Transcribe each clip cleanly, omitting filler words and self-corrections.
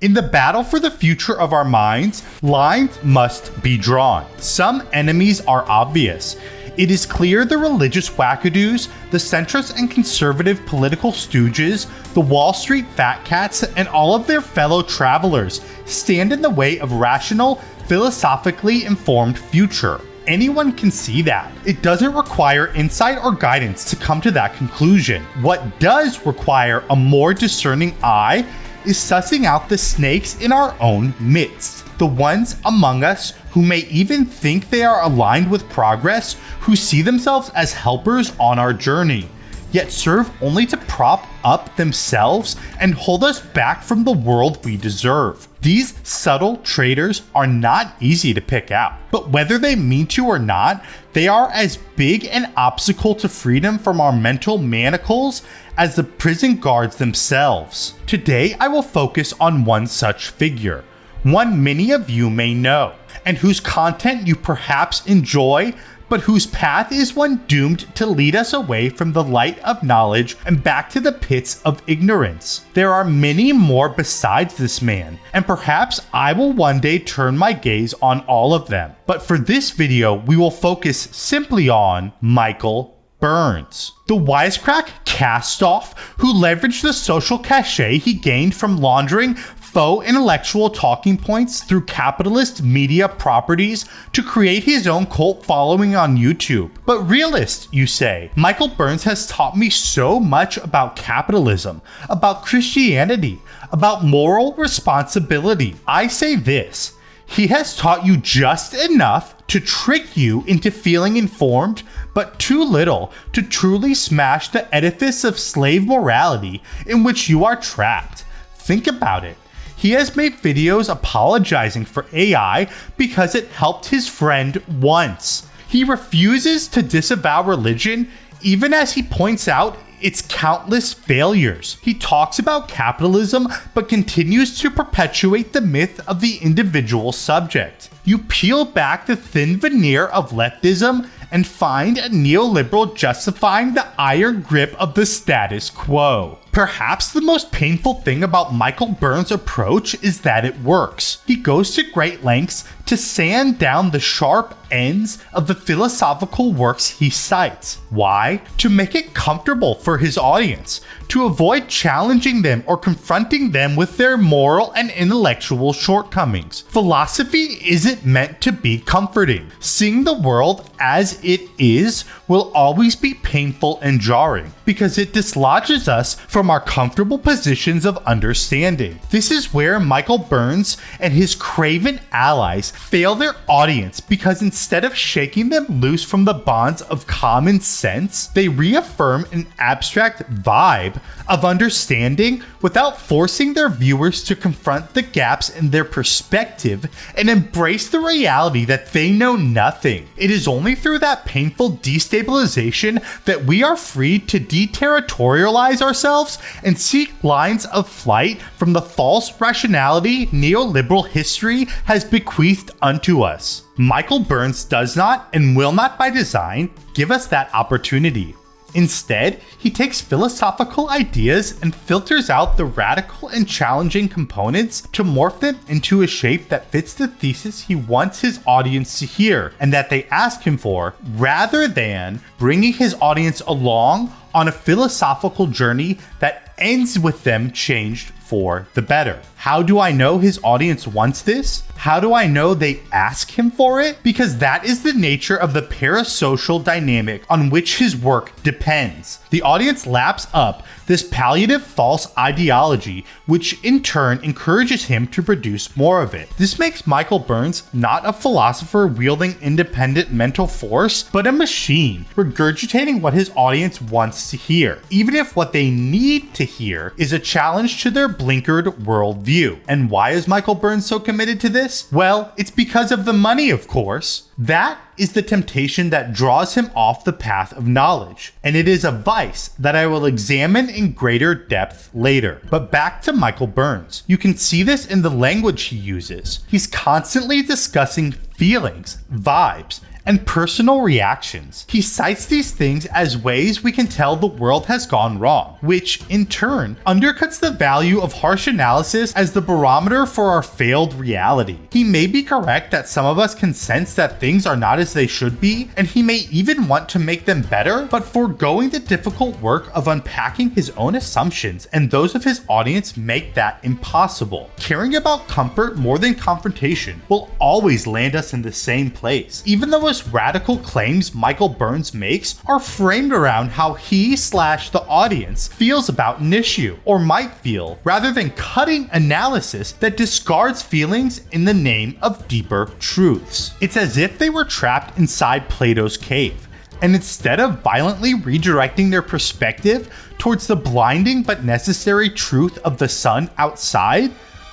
In the battle for the future of our minds, lines must be drawn. Some enemies are obvious. It is clear the religious wackadoos, the centrist and conservative political stooges, the Wall Street fat cats, and all of their fellow travelers stand in the way of rational, philosophically informed future. Anyone can see that. It doesn't require insight or guidance to come to that conclusion. What does require a more discerning eye is sussing out the snakes in our own midst. The ones among us who may even think they are aligned with progress, who see themselves as helpers on our journey, yet serve only to prop up themselves and hold us back from the world we deserve. These subtle traitors are not easy to pick out, but whether they mean to or not, they are as big an obstacle to freedom from our mental manacles as the prison guards themselves. Today, I will focus on one such figure, one many of you may know, and whose content you perhaps enjoy, but whose path is one doomed to lead us away from the light of knowledge and back to the pits of ignorance. There are many more besides this man, and perhaps I will one day turn my gaze on all of them. But for this video, we will focus simply on Michael Burns, the Wisecrack cast-off who leveraged the social cachet he gained from laundering faux intellectual talking points through capitalist media properties to create his own cult following on YouTube. But realist, you say? Michael Burns has taught me so much about capitalism, about Christianity, about moral responsibility. I say this: he has taught you just enough to trick you into feeling informed, but too little to truly smash the edifice of slave morality in which you are trapped. Think about it. He has made videos apologizing for AI because it helped his friend once. He refuses to disavow religion even as he points out its countless failures. He talks about capitalism but continues to perpetuate the myth of the individual subject. You peel back the thin veneer of leftism and find a neoliberal justifying the iron grip of the status quo. Perhaps the most painful thing about Michael Burns' approach is that it works. He goes to great lengths to sand down the sharp ends of the philosophical works he cites. Why? To make it comfortable for his audience, to avoid challenging them or confronting them with their moral and intellectual shortcomings. Philosophy isn't meant to be comforting. Seeing the world as it is will always be painful and jarring because it dislodges us from our comfortable positions of understanding. This is where Michael Burns and his craven allies fail their audience, because instead of shaking them loose from the bonds of common sense, they reaffirm an abstract vibe of understanding without forcing their viewers to confront the gaps in their perspective and embrace the reality that they know nothing. It is only through that painful destabilization that we are free to deterritorialize ourselves and seek lines of flight from the false rationality neoliberal history has bequeathed unto us. Michael Burns does not, and will not by design, give us that opportunity. Instead, he takes philosophical ideas and filters out the radical and challenging components to morph them into a shape that fits the thesis he wants his audience to hear and that they ask him for, rather than bringing his audience along on a philosophical journey that ends with them changed for the better. How do I know his audience wants this? How do I know they ask him for it? Because that is the nature of the parasocial dynamic on which his work depends. The audience laps up this palliative false ideology, which in turn encourages him to produce more of it. This makes Michael Burns not a philosopher wielding independent mental force, but a machine regurgitating what his audience wants to hear, even if what they need to hear is a challenge to their blinkered worldview. And why is Michael Burns so committed to this? Well, it's because of the money, of course. That is the temptation that draws him off the path of knowledge, and it is a vice that I will examine in greater depth later. But back to Michael Burns. You can see this in the language he uses. He's constantly discussing feelings, vibes, and personal reactions. He cites these things as ways we can tell the world has gone wrong, which in turn undercuts the value of harsh analysis as the barometer for our failed reality. He may be correct that some of us can sense that things are not as they should be, and he may even want to make them better, but foregoing the difficult work of unpacking his own assumptions and those of his audience make that impossible. Caring about comfort more than confrontation will always land us in the same place, even though radical claims Michael Burns makes are framed around how he/the audience feels about an issue, or might feel, rather than cutting analysis that discards feelings in the name of deeper truths. It's as if they were trapped inside Plato's cave, and instead of violently redirecting their perspective towards the blinding but necessary truth of the sun outside,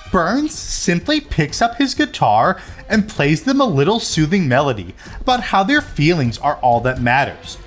Burns simply picks up his guitar and plays them a little soothing melody about how their feelings are all that matters.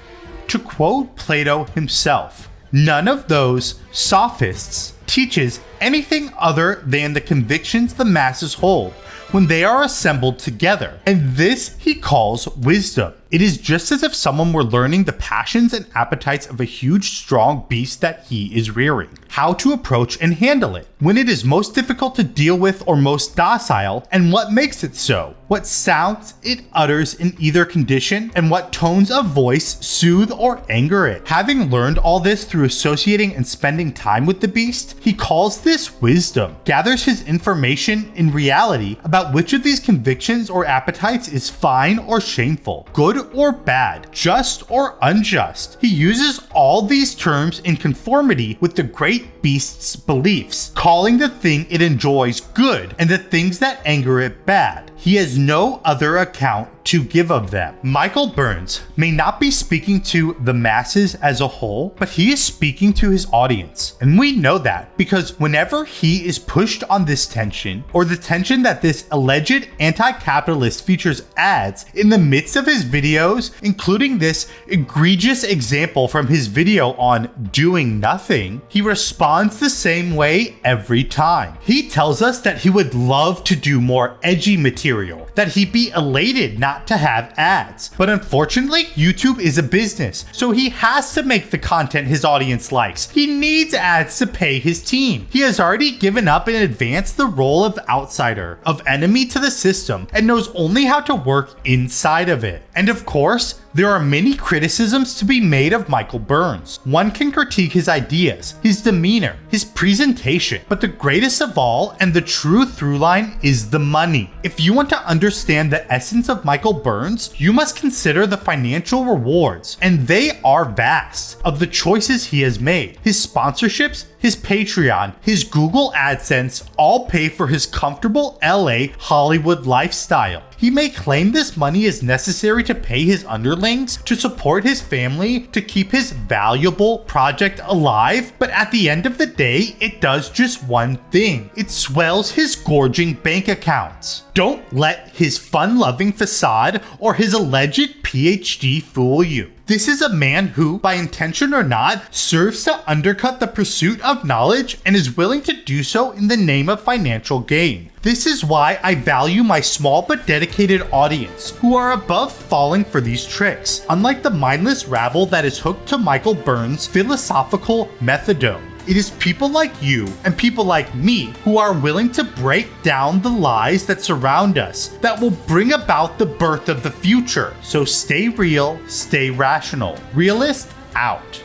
To quote Plato himself, "None of those sophists teaches anything other than the convictions the masses hold when they are assembled together, and this he calls wisdom." It is just as if someone were learning the passions and appetites of a huge, strong beast that he is rearing, how to approach and handle it, when it is most difficult to deal with or most docile, and what makes it so, what sounds it utters in either condition, and what tones of voice soothe or anger it. Having learned all this through associating and spending time with the beast, he calls this wisdom, gathers his information in reality about which of these convictions or appetites is fine or shameful, good or bad, just or unjust. He uses all these terms in conformity with the great beast's beliefs, calling the thing it enjoys good and the things that anger it bad. He has no other account to give of them. Michael Burns may not be speaking to the masses as a whole, but he is speaking to his audience. And we know that because whenever he is pushed on this tension, or the tension that this alleged anti-capitalist features ads in the midst of his videos, including this egregious example from his video on doing nothing, he responds the same way every time. He tells us that he would love to do more edgy material, that he'd be elated not to have ads. But unfortunately, YouTube is a business, so he has to make the content his audience likes. He needs ads to pay his team. He has already given up in advance the role of outsider, of enemy to the system, and knows only how to work inside of it. And of course, there are many criticisms to be made of Michael Burns. One can critique his ideas, his demeanor, his presentation, but the greatest of all and the true through line is the money. If you want to understand the essence of Michael Burns, you must consider the financial rewards, and they are vast, of the choices he has made. His sponsorships, his Patreon, his Google AdSense all pay for his comfortable LA Hollywood lifestyle. He may claim this money is necessary to pay his underlings, to support his family, to keep his valuable project alive, but at the end of the day, it does just one thing. It swells his gorging bank accounts. Don't let his fun-loving facade or his alleged PhD fool you. This is a man who, by intention or not, serves to undercut the pursuit of knowledge and is willing to do so in the name of financial gain. This is why I value my small but dedicated audience, who are above falling for these tricks, unlike the mindless rabble that is hooked to Michael Burns' philosophical methadone. It is people like you and people like me who are willing to break down the lies that surround us that will bring about the birth of the future. So stay real, stay rational. Realist out.